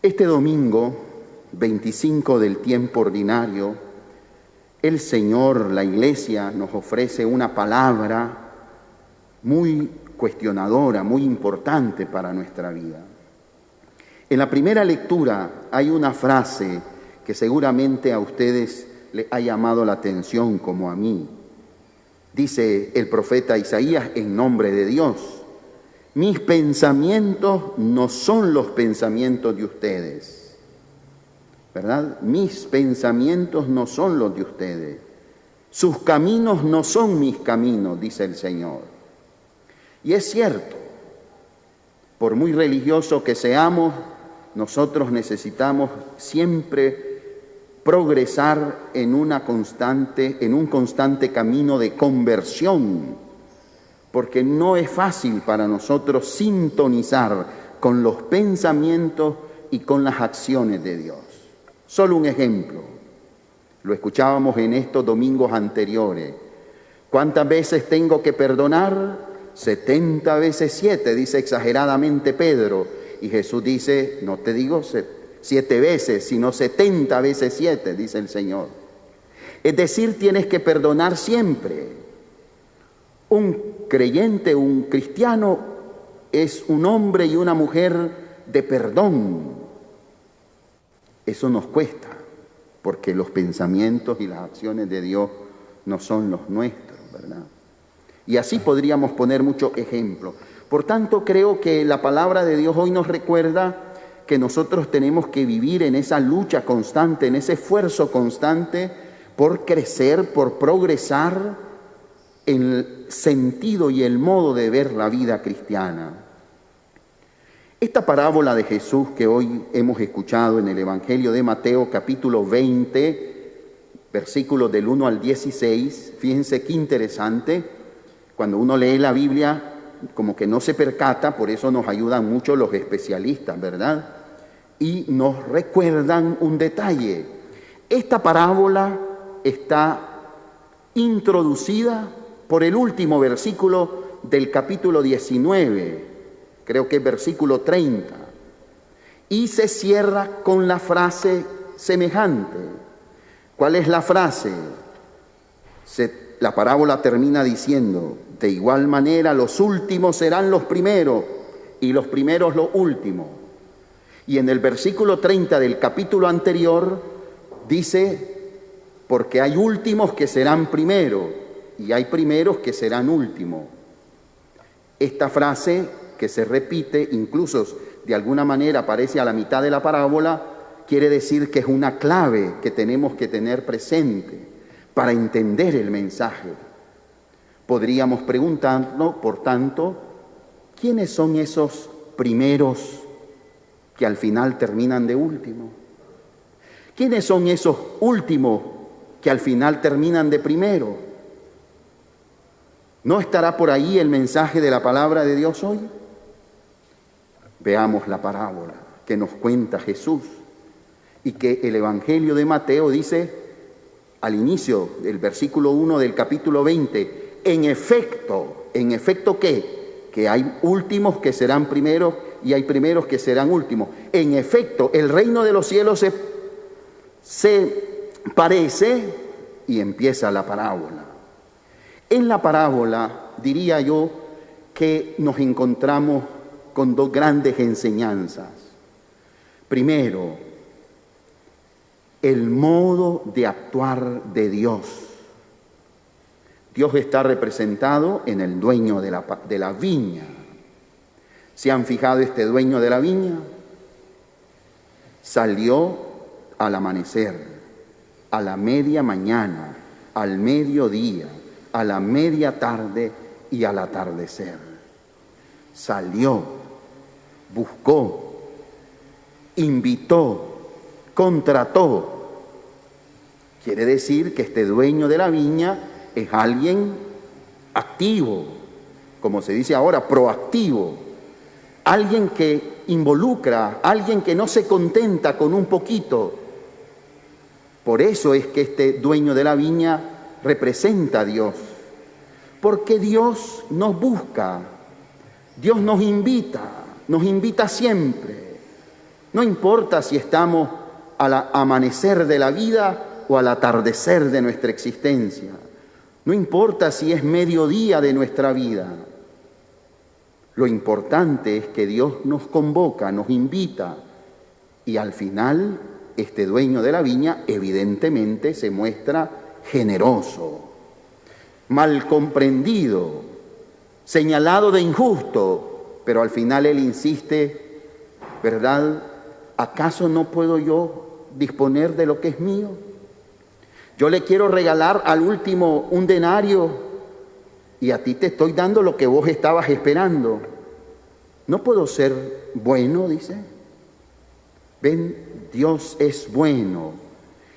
Este domingo, 25 del tiempo ordinario, el Señor, la Iglesia, nos ofrece una palabra muy cuestionadora, muy importante para nuestra vida. En la primera lectura hay una frase que seguramente a ustedes les ha llamado la atención como a mí. Dice el profeta Isaías en nombre de Dios: mis pensamientos no son los pensamientos de ustedes, ¿verdad? Mis pensamientos no son los de ustedes. Sus caminos no son mis caminos, dice el Señor. Y es cierto, por muy religioso que seamos, nosotros necesitamos siempre progresar en un constante camino de conversión, porque no es fácil para nosotros sintonizar con los pensamientos y con las acciones de Dios. Solo un ejemplo, lo escuchábamos en estos domingos anteriores. ¿Cuántas veces tengo que perdonar? 70 veces 7, dice exageradamente Pedro. Y Jesús dice, no te digo 7 veces, sino 70 veces 7, dice el Señor. Es decir, tienes que perdonar siempre. Un creyente, un cristiano, es un hombre y una mujer de perdón. Eso nos cuesta, porque los pensamientos y las acciones de Dios no son los nuestros, ¿verdad? Y así podríamos poner muchos ejemplos. Por tanto, creo que la palabra de Dios hoy nos recuerda que nosotros tenemos que vivir en esa lucha constante, en ese esfuerzo constante por crecer, por progresar en el sentido y el modo de ver la vida cristiana. Esta parábola de Jesús que hoy hemos escuchado en el Evangelio de Mateo, capítulo 20, versículos del 1 al 16, fíjense qué interesante. Cuando uno lee la Biblia, como que no se percata, por eso nos ayudan mucho los especialistas, ¿verdad? Y nos recuerdan un detalle. Esta parábola está introducida por el último versículo del capítulo 19, creo que es versículo 30, y se cierra con la frase semejante. ¿Cuál es la frase? La parábola termina diciendo: de igual manera los últimos serán los primeros y los primeros los últimos. Y en el versículo 30 del capítulo anterior dice: porque hay últimos que serán primeros y hay primeros que serán últimos. Esta frase, que se repite, incluso de alguna manera aparece a la mitad de la parábola, quiere decir que es una clave que tenemos que tener presente para entender el mensaje. Podríamos preguntarnos, por tanto, ¿quiénes son esos primeros que al final terminan de último? ¿Quiénes son esos últimos que al final terminan de primero? ¿No estará por ahí el mensaje de la palabra de Dios hoy? Veamos la parábola que nos cuenta Jesús y que el Evangelio de Mateo dice al inicio del versículo 1 del capítulo 20, en efecto, ¿qué? Que hay últimos que serán primeros y hay primeros que serán últimos. En efecto, el reino de los cielos se parece, y empieza la parábola. En la parábola, diría yo, que nos encontramos con dos grandes enseñanzas. Primero, el modo de actuar de Dios. Dios está representado en el dueño de la viña. ¿Se han fijado este dueño de la viña? Salió al amanecer, a la media mañana, al mediodía, a la media tarde y al atardecer. Salió, buscó, invitó, contrató. Quiere decir que este dueño de la viña es alguien activo, como se dice ahora, proactivo, alguien que involucra, alguien que no se contenta con un poquito. Por eso es que este dueño de la viña representa a Dios, porque Dios nos busca, Dios nos invita siempre, No importa si estamos al amanecer de la vida o al atardecer de nuestra existencia. No importa si es mediodía de nuestra vida. Lo importante es que Dios nos convoca, nos invita, y al final este dueño de la viña evidentemente se muestra generoso, mal comprendido, señalado de injusto, pero al final él insiste, ¿verdad? ¿Acaso no puedo yo disponer de lo que es mío? Yo le quiero regalar al último un denario y a ti te estoy dando lo que vos estabas esperando. ¿No puedo ser bueno?, dice. Ven, Dios es bueno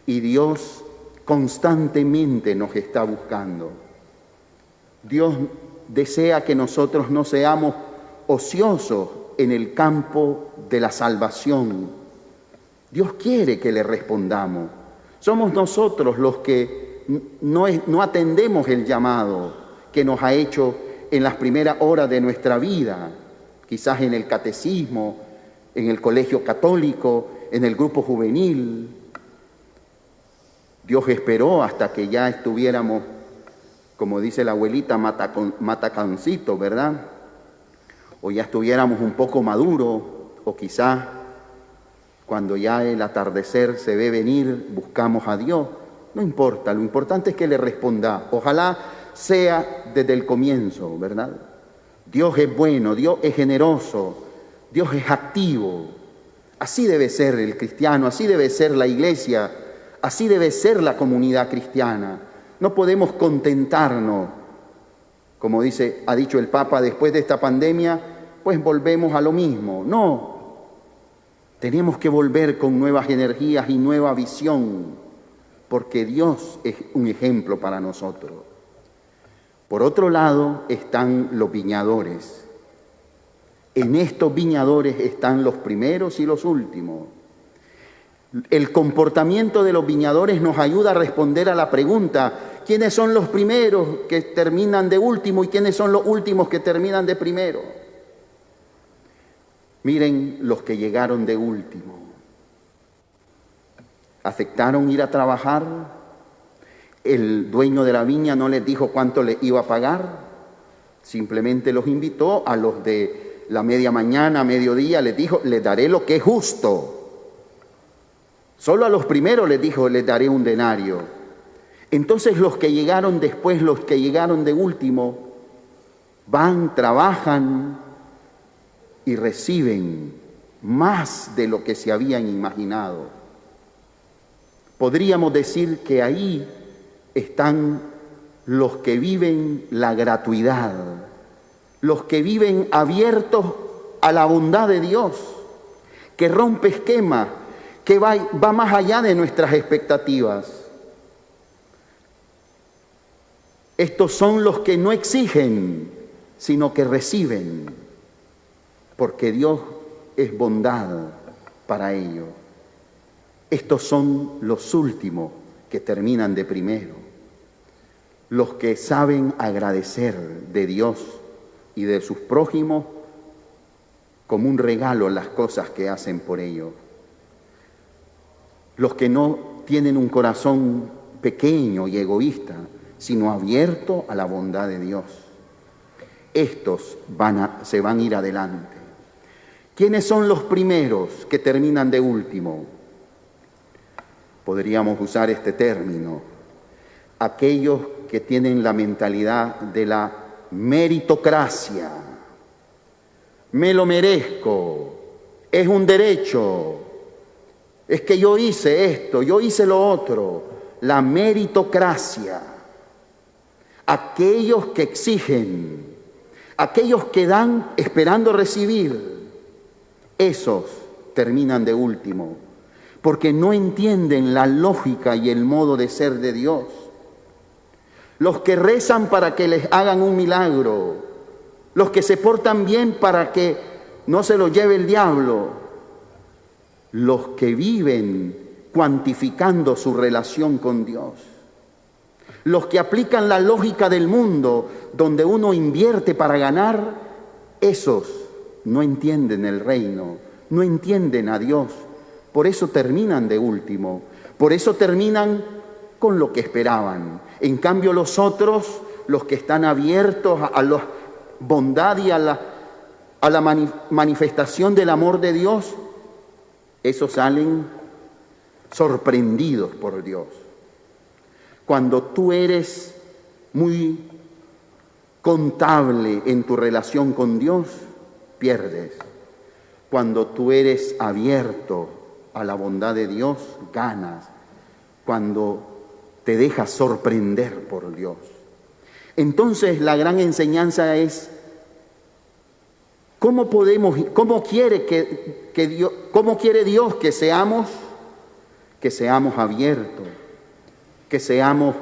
y Dios constantemente nos está buscando. Dios desea que nosotros no seamos ociosos en el campo de la salvación. Dios quiere que le respondamos. Somos nosotros los que no atendemos el llamado que nos ha hecho en las primeras horas de nuestra vida, quizás en el catecismo, en el colegio católico, en el grupo juvenil. Dios esperó hasta que ya estuviéramos, como dice la abuelita, matacancito, ¿verdad? O ya estuviéramos un poco maduros, o quizás cuando ya el atardecer se ve venir, buscamos a Dios. No importa, lo importante es que le responda. Ojalá sea desde el comienzo, ¿verdad? Dios es bueno, Dios es generoso, Dios es activo. Así debe ser el cristiano, así debe ser la iglesia, así debe ser la comunidad cristiana. No podemos contentarnos, como ha dicho el Papa, después de esta pandemia, pues volvemos a lo mismo. No, tenemos que volver con nuevas energías y nueva visión, porque Dios es un ejemplo para nosotros. Por otro lado están los viñadores. En estos viñadores están los primeros y los últimos. El comportamiento de los viñadores nos ayuda a responder a la pregunta: ¿quiénes son los primeros que terminan de último y quiénes son los últimos que terminan de primero? Miren los que llegaron de último. ¿Aceptaron ir a trabajar? El dueño de la viña no les dijo cuánto les iba a pagar, simplemente los invitó. A los de la media mañana, mediodía, les dijo: les daré lo que es justo. Solo a los primeros les dijo: les daré un denario. Entonces los que llegaron después, los que llegaron de último, van, trabajan y reciben más de lo que se habían imaginado. Podríamos decir que ahí están los que viven la gratuidad, los que viven abiertos a la bondad de Dios, que rompe esquemas, que va más allá de nuestras expectativas. Estos son los que no exigen, sino que reciben, porque Dios es bondad para ellos. Estos son los últimos que terminan de primero, los que saben agradecer de Dios y de sus prójimos como un regalo las cosas que hacen por ellos. Los que no tienen un corazón pequeño y egoísta, sino abierto a la bondad de Dios. Estos se van a ir adelante. ¿Quiénes son los primeros que terminan de último? Podríamos usar este término: aquellos que tienen la mentalidad de la meritocracia. Me lo merezco, es un derecho, es que yo hice esto, yo hice lo otro. La meritocracia. Aquellos que exigen, aquellos que dan esperando recibir, esos terminan de último, porque no entienden la lógica y el modo de ser de Dios. Los que rezan para que les hagan un milagro, los que se portan bien para que no se lo lleve el diablo, los que viven cuantificando su relación con Dios, los que aplican la lógica del mundo, donde uno invierte para ganar, esos no entienden el reino, no entienden a Dios, por eso terminan de último, por eso terminan con lo que esperaban. En cambio los otros, los que están abiertos a la bondad y a la manifestación del amor de Dios, esos salen sorprendidos por Dios. Cuando tú eres muy contable en tu relación con Dios, pierdes. Cuando tú eres abierto a la bondad de Dios, ganas. Cuando te dejas sorprender por Dios. Entonces la gran enseñanza es cómo quiere Dios que seamos abiertos, que seamos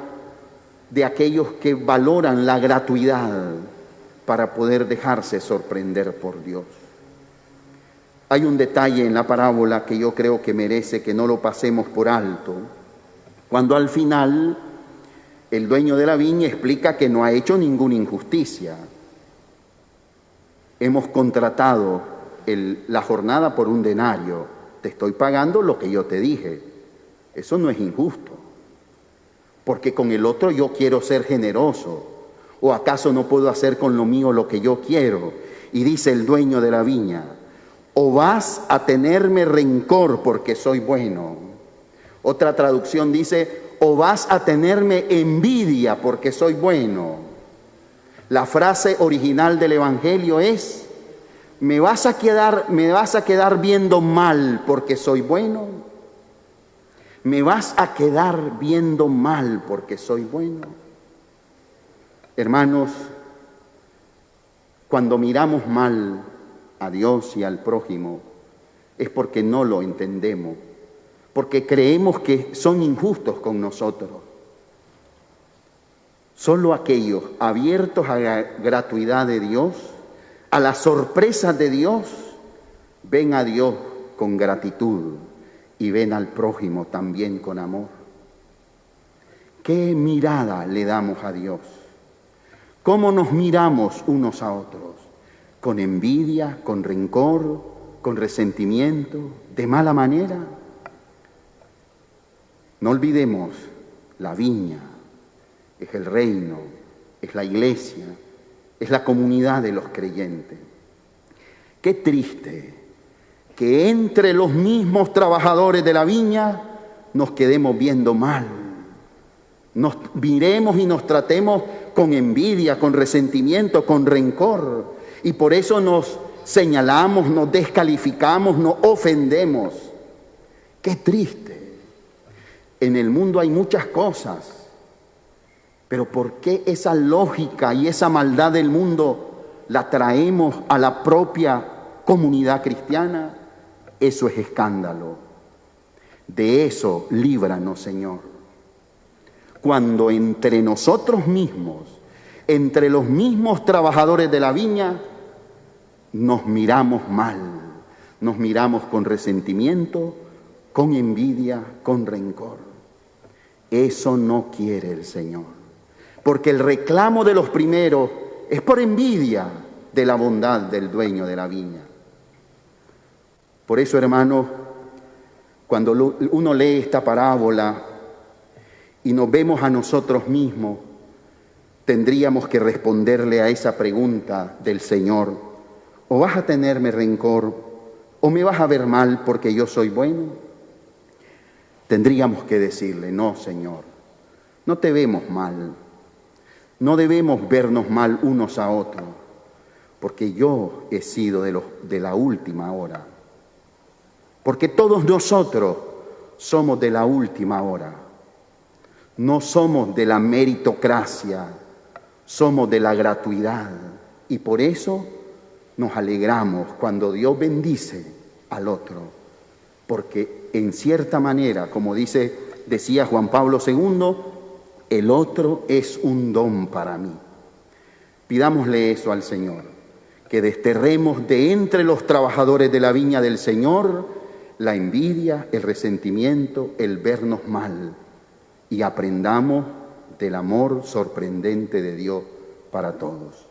de aquellos que valoran la gratuidad para poder dejarse sorprender por Dios. Hay un detalle en la parábola que yo creo que merece que no lo pasemos por alto. Cuando al final el dueño de la viña explica que no ha hecho ninguna injusticia. Hemos contratado la jornada por 1 denario. Te estoy pagando lo que yo te dije. Eso no es injusto. Porque con el otro yo quiero ser generoso. ¿O acaso no puedo hacer con lo mío lo que yo quiero? Y dice el dueño de la viña, o vas a tenerme rencor porque soy bueno. Otra traducción dice, o vas a tenerme envidia porque soy bueno. La frase original del Evangelio es, ¿me vas a quedar viendo mal porque soy bueno? ¿Me vas a quedar viendo mal porque soy bueno? Hermanos, cuando miramos mal a Dios y al prójimo, es porque no lo entendemos, porque creemos que son injustos con nosotros. Solo aquellos abiertos a la gratuidad de Dios, a las sorpresas de Dios, ven a Dios con gratitud y ven al prójimo también con amor. ¿Qué mirada le damos a Dios? ¿Cómo nos miramos unos a otros? ¿Con envidia, con rencor, con resentimiento, de mala manera? No olvidemos, la viña es el reino, es la iglesia, es la comunidad de los creyentes. Qué triste que entre los mismos trabajadores de la viña nos quedemos viendo mal, nos miremos y nos tratemos con envidia, con resentimiento, con rencor, y por eso nos señalamos, nos descalificamos, nos ofendemos. Qué triste. En el mundo hay muchas cosas, pero ¿por qué esa lógica y esa maldad del mundo la traemos a la propia comunidad cristiana? Eso es escándalo. De eso líbranos, Señor. Cuando entre nosotros mismos, entre los mismos trabajadores de la viña, nos miramos mal, nos miramos con resentimiento, con envidia, con rencor. Eso no quiere el Señor, porque el reclamo de los primeros es por envidia de la bondad del dueño de la viña. Por eso, hermanos, cuando uno lee esta parábola y nos vemos a nosotros mismos, tendríamos que responderle a esa pregunta del Señor: ¿o vas a tenerme rencor o me vas a ver mal porque yo soy bueno? Tendríamos que decirle: no, Señor, no te vemos mal, no debemos vernos mal unos a otros, porque yo he sido de la última hora, porque todos nosotros somos de la última hora, no somos de la meritocracia, somos de la gratuidad, y por eso nos alegramos cuando Dios bendice al otro, porque en cierta manera, como decía Juan Pablo II, el otro es un don para mí. Pidámosle eso al Señor, que desterremos de entre los trabajadores de la viña del Señor la envidia, el resentimiento, el vernos mal, y aprendamos del amor sorprendente de Dios para todos.